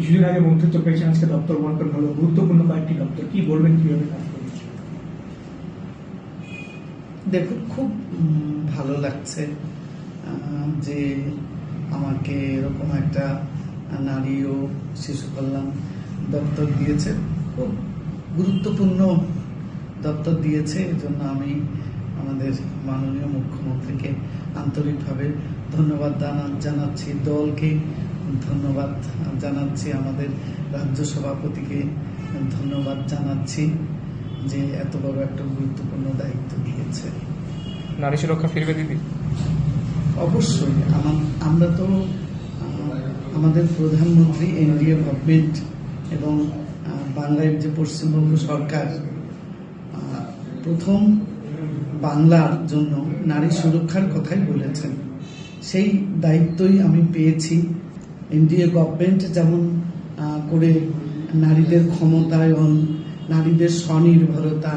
কিছুদিন আগে মন্ত্রিত্ব পেয়েছেন, আজকে দপ্তর বন্টন হলো, গুরুত্বপূর্ণ কয়েকটি দপ্তর, কি বলবেন, কিভাবে কাজ করছে? দেখুন, খুব ভালো লাগছে যে আমাকে এরকম একটা নারী ও শিশু কল্যাণ দপ্তর দিয়েছে। খুব গুরুত্বপূর্ণ দপ্তর দিয়েছে। এজন্য আমি আমাদের মাননীয় মুখ্যমন্ত্রীকে আন্তরিকভাবে ধন্যবাদ জানাচ্ছি, দলকে ধন্যবাদ জানাচ্ছি, আমাদের রাজ্য সভাপতিকে ধন্যবাদ জানাচ্ছি যে এত বড় একটা গুরুত্বপূর্ণ দায়িত্ব দিয়েছে। নারী সুরক্ষা ফিরবে দিদি? অবশ্যই। আমরা তো আমাদের প্রধানমন্ত্রী, এনডিএ গভর্নমেন্ট এবং বাংলার যে পশ্চিমবঙ্গ সরকার প্রথম বাংলার জন্য নারী সুরক্ষার কথাই বলেছেন। সেই দায়িত্বই আমি পেয়েছি। এনডিএ গভর্নমেন্ট যেমন করে নারীদের ক্ষমতায়ন, নারীদের স্বনির্ভরতা,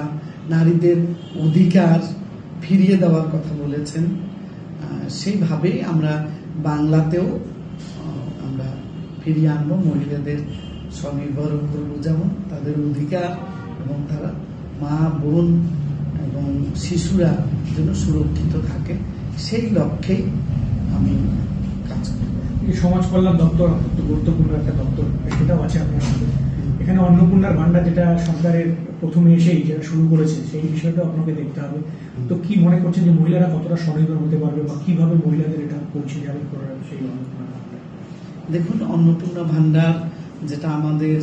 নারীদের অধিকার ফিরিয়ে দেওয়ার কথা বলেছেন, সেইভাবেই আমরা বাংলাতেও আমরা ফিরিয়ে আনবো। মহিলাদের স্বনির্ভর করবো, যেমন তাদের অধিকার এবং তারা মা, বোন এবং শিশুরা যেন সুরক্ষিত থাকে, সেই লক্ষ্যেই আমি কাজ করব। সমাজ কল্যাণ দপ্তর গুরুত্বপূর্ণ একটা দপ্তর, সেটাও আছে আপনার সাথে। এখানে অন্নপূর্ণার ভান্ডার, যেটা সরকারের প্রথমে এসেই যেটা শুরু করেছে, সেই বিষয়টাও আপনাকে দেখতে হবে। তো কি মনে করছেন যে মহিলারা কতটা স্বনির্ভর হতে পারবে, বা কিভাবে মহিলাদের এটা পৌঁছে যাবে সেই অন্নপূর্ণা ভান্ডার? দেখুন, অন্নপূর্ণা ভান্ডার যেটা আমাদের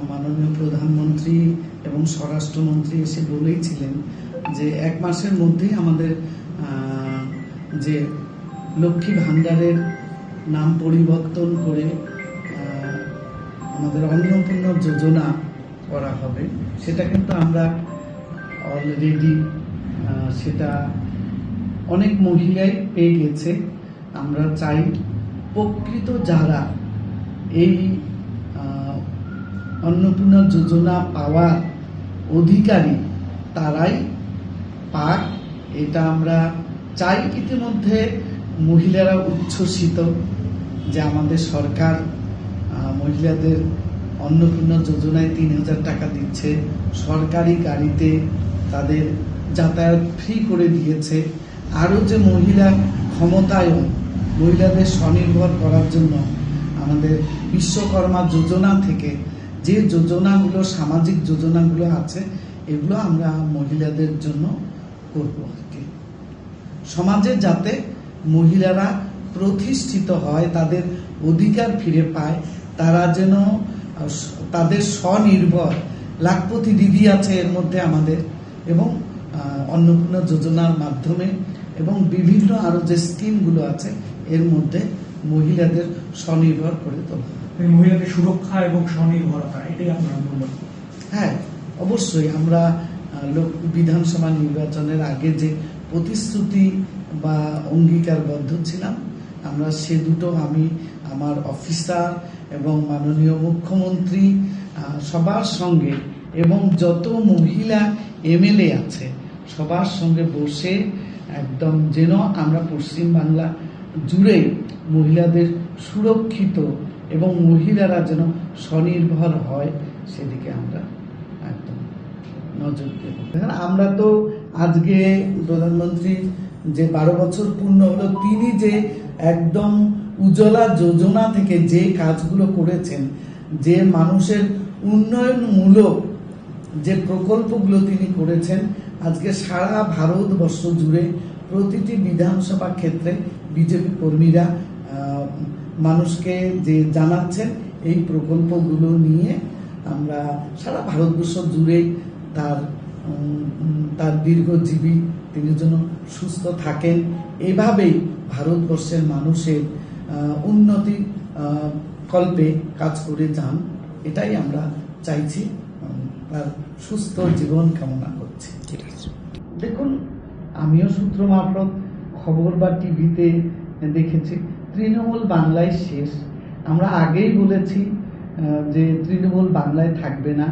মাননীয় প্রধানমন্ত্রী এবং স্বরাষ্ট্রমন্ত্রী এসে বলেইছিলেন যে 1 মাসের মধ্যেই আমাদের যে লক্ষ্মী ভান্ডারের নাম পরিবর্তন করে আমাদের অন্নপূর্ণা যোজনা করা হবে। সেটা কিন্তু আমরা অলরেডি সেটা অনেক মহিলাই পেয়ে গেছে। আমরা চাই প্রকৃত যারা এই অন্নপূর্ণা যোজনা পাওয়ার অধিকারী তারাই পাক, এটা আমরা চাই। ইতিমধ্যে মহিলারা উচ্ছ্বসিত যে আমাদের সরকার মহিলাদের অন্নপূর্ণা যোজনায় 3,000 টাকা দিচ্ছে, সরকারি গাড়িতে তাদের যাতায়াত ফ্রি করে দিয়েছে। আরও যে মহিলা ক্ষমতায়ন, মহিলাদের স্বনির্ভর করার জন্য আমাদের বিশ্বকর্মা যোজনা থেকে যে যোজনাগুলো, সামাজিক যোজনাগুলো আছে, এগুলো আমরা মহিলাদের জন্য করব আর কি। সমাজে যাতে মহিলারা প্রতিষ্ঠিত হয়, তাদের অধিকার ফিরে পায়, তারা যেন তাদের স্বনির্ভর। লাখপতি দিদি আছে এর মধ্যে আমাদের, এবং অন্নপূর্ণা যোজনার মাধ্যমে এবং বিভিন্ন আরো যে স্কিমগুলো আছে এর মধ্যে মহিলাদের স্বনির্ভর করে তোলা। মহিলাদের সুরক্ষা এবং স্বনির্ভরতা, এটাই আপনার আন্দোলন? হ্যাঁ, অবশ্যই। আমরা বিধানসভা নির্বাচনের আগে যে প্রতিশ্রুতি বা অঙ্গীকারবদ্ধ ছিলাম, আমরা সে দুটো আমি আমার অফিসার এবং মাননীয় মুখ্যমন্ত্রী সবার সঙ্গে এবং যত মহিলা এমএলএ আছে সবার সঙ্গে বসে একদম যেন আমরা পশ্চিম বাংলা জুড়ে মহিলাদের সুরক্ষিত এবং মহিলারা যেন স্বনির্ভর হয়, সেদিকে আমরা একদম নজর দেব। আমরা তো আজকে প্রধানমন্ত্রী যে 12 বছর পূর্ণ হলো, তিনি যে একদম উজ্জ্বলা যোজনা থেকে যে কাজগুলো করেছেন, যে মানুষের উন্নয়নমূলক যে প্রকল্পগুলো তিনি করেছেন, আজকে সারা ভারতবর্ষ জুড়ে প্রতিটি বিধানসভা ক্ষেত্রে বিজেপি কর্মীরা মানুষকে যে জানাচ্ছেন এই প্রকল্পগুলো নিয়ে। আমরা সারা ভারতবর্ষ জুড়ে তার দীর্ঘজীবী, তিনি যেন সুস্থ থাকেন, এভাবেই ভারতবর্ষের মানুষের উন্নতি কল্পে কাজ করে যান, এটাই আমরা চাইছি। তার সুস্থ জীবন কামনা করছি। দেখুন, আমিও সূত্র মারফত খবর বা টিভিতে দেখেছি তৃণমূল বাংলায় শেষ। আমরা আগেই বলেছি যে তৃণমূল বাংলায় থাকবে না।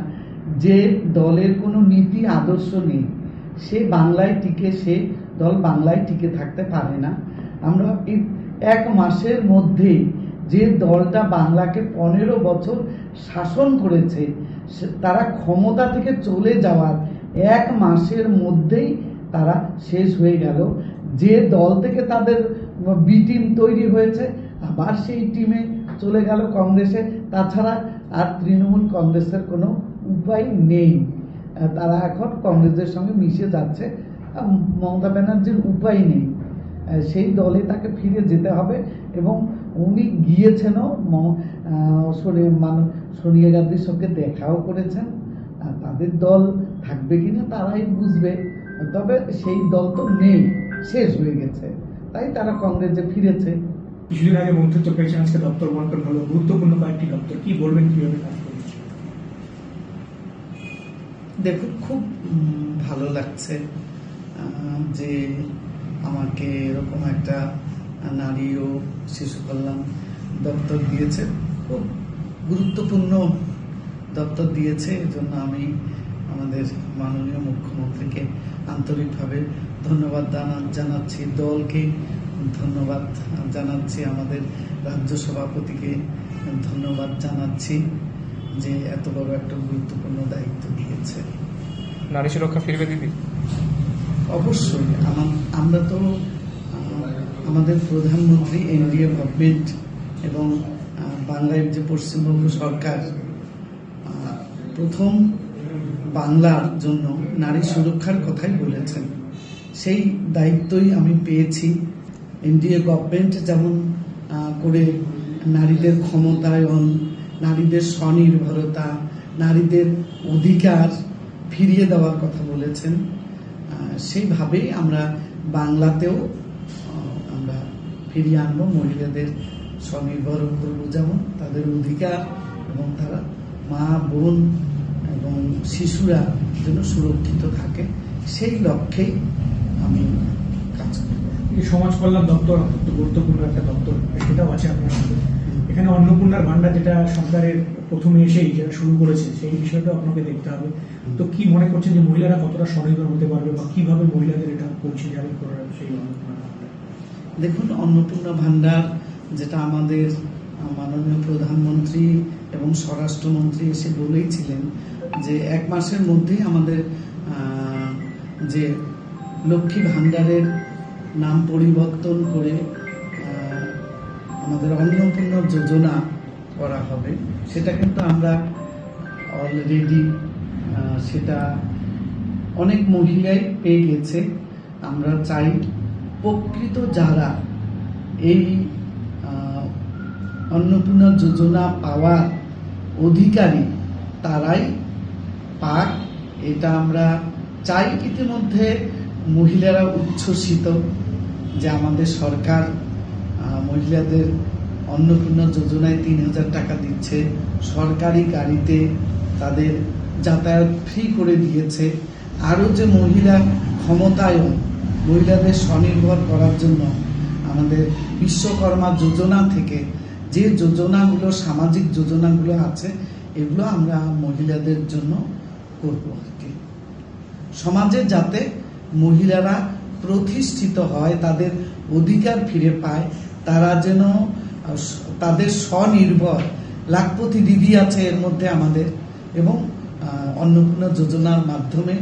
যে দলের কোনো নীতি আদর্শ নেই সে বাংলায় টিকে, সে দল বাংলায় টিকে থাকতে পারে না। আমরা 1 মাসের মধ্যেই যে দলটা বাংলাকে 15 বছর শাসন করেছে, তারা ক্ষমতা থেকে চলে যাওয়ার 1 মাসের মধ্যেই তারা শেষ হয়ে গেল। যে দল থেকে তাদের বি টিম তৈরি হয়েছে, আবার সেই টিমে চলে গেল কংগ্রেসে। তাছাড়া আর তৃণমূল কংগ্রেসের কোনো উপায় নেই, তারা এখন কংগ্রেসের সঙ্গে মিশে যাচ্ছে। মমতা ব্যানার্জির উপায় নেই, সেই দলে তাকে ফিরে যেতে হবে। এবং উনি গিয়েছেনও, সোনিয়া গান্ধীর সঙ্গে দেখাও করেছেন। তাদের দল থাকবে কিনা তারাই বুঝবে, তবে সেই দল তো নেই, শেষ হয়ে গেছে, তাই তারা কংগ্রেসে ফিরেছে। কিছুদিন আগে মন্ত্রিত্ব পেয়েছেন, আজকে দপ্তর বন্টন হলো, গুরুত্বপূর্ণ কয়েকটি দপ্তর, কি বলবেন কিভাবে কাজ করছে? দেখুন, খুব ভালো লাগছে যে আমাকে এরকম একটা নারী ও শিশু কল্যাণ দপ্তর দিয়েছে, খুব গুরুত্বপূর্ণ দপ্তর দিয়েছে। এজন্য আমি আমাদের মাননীয় মুখ্যমন্ত্রীকে আন্তরিকভাবে ধন্যবাদ জানাচ্ছি, দলকে ধন্যবাদ জানাচ্ছি, আমাদের রাজ্য সভাপতিকে ধন্যবাদ জানাচ্ছি যে এত বড় একটা গুরুত্বপূর্ণ দায়িত্ব দিয়েছে। নারী সুরক্ষা ফিরবে দিদি? অবশ্যই। আমরা তো আমাদের প্রধানমন্ত্রী, এনডিএ গভর্নমেন্ট এবং বাংলার যে পশ্চিমবঙ্গ সরকার প্রথম বাংলার জন্য নারী সুরক্ষার কথাই বলেছেন। সেই দায়িত্বই আমি পেয়েছি। এনডিএ গভর্নমেন্ট যেমন করে নারীদের ক্ষমতায়ন, নারীদের স্বনির্ভরতা, নারীদের অধিকার ফিরিয়ে দেওয়ার কথা বলেছেন, সেইভাবেই আমরা বাংলাতেও আমরা ফিরিয়ে আনবো। মহিলাদের স্বনির্ভর করবো, যেমন তাদের অধিকার এবং তারা মা, বোন এবং শিশুরা যেন সুরক্ষিত থাকে, সেই লক্ষ্যেই আমি কাজ করব। সমাজ কল্যাণ দপ্তর গুরুত্বপূর্ণ একটা দপ্তর, সেটাও আছে আপনার সাথে। এখানে অন্নপূর্ণার ভান্ডার যেটা সরকারের প্রথমে এসেই যেটা শুরু করেছে, সেই বিষয়টা আপনাকে দেখতে হবে। তো কি মনে করছেন যে মহিলারা কতটা স্বনির্ভর হতে পারবে, বা কিভাবে মহিলাদের এটা পৌঁছে যাবে সেই অন্নপূর্ণা ভান্ডার? দেখুন, অন্নপূর্ণা ভান্ডার যেটা আমাদের মাননীয় প্রধানমন্ত্রী এবং স্বরাষ্ট্রমন্ত্রী এসে বলেইছিলেন যে 1 মাসের মধ্যেই আমাদের যে লক্ষ্মী ভান্ডারের নাম পরিবর্তন করে আমাদের অন্নপূর্ণা যোজনা করা হবে। সেটা কিন্তু আমরা অলরেডি সেটা অনেক মহিলাই পেয়ে গেছে। আমরা চাই প্রকৃত যারা এই অন্নপূর্ণা যোজনা পাওয়ার অধিকারী তারাই পাক, এটা আমরা চাই। ইতিমধ্যে মহিলারা উচ্ছ্বসিত যে আমাদের সরকার মহিলাদের অন্নপূর্ণা যোজনায় 3,000 টাকা দিচ্ছে, সরকারি গাড়িতে তাদের যাতায়াত ফ্রি করে দিয়েছে। আরও যে মহিলা ক্ষমতায়ন, মহিলাদের স্বনির্ভর করার জন্য আমাদের বিশ্বকর্মা যোজনা থেকে যে যোজনাগুলো, সামাজিক যোজনাগুলো আছে, এগুলো আমরা মহিলাদের জন্য করব আর কি। সমাজে যাতে মহিলারা প্রতিষ্ঠিত হয়, তাদের অধিকার ফিরে পায়, তারা যেন তাদের স্বনির্ভর। লাখপতি দিদি আছে এর মধ্যে আমাদের, এবং অন্নপূর্ণা যোজনার মাধ্যমে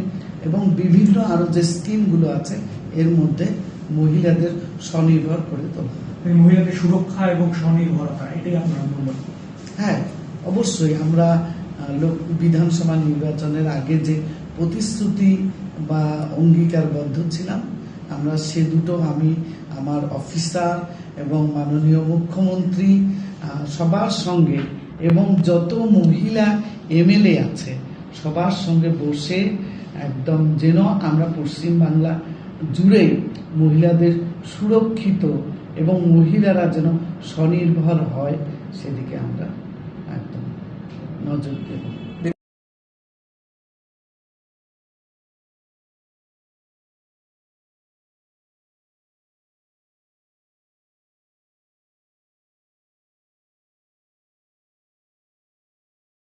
এবং বিভিন্ন আরো যে স্কিমগুলো আছে এর মধ্যে মহিলাদের স্বনির্ভর করে তোলা। মহিলাদের সুরক্ষা এবং স্বনির্ভরতা, এটাই আপনার মূল্য? হ্যাঁ, অবশ্যই। আমরা বিধানসভা নির্বাচনের আগে যে প্রতিশ্রুতি বা অঙ্গীকারবদ্ধ ছিলাম, আমরা সে দুটো আমি আমার অফিসার এবং মাননীয় মুখ্যমন্ত্রী সবার সঙ্গে এবং যত মহিলা এমএলএ আছে সবার সঙ্গে বসে একদম যেন আমরা পশ্চিম বাংলা জুড়ে মহিলাদের সুরক্ষিত এবং মহিলারা যেন স্বনির্ভর হয়, সেদিকে আমরা একদম নজর দেব।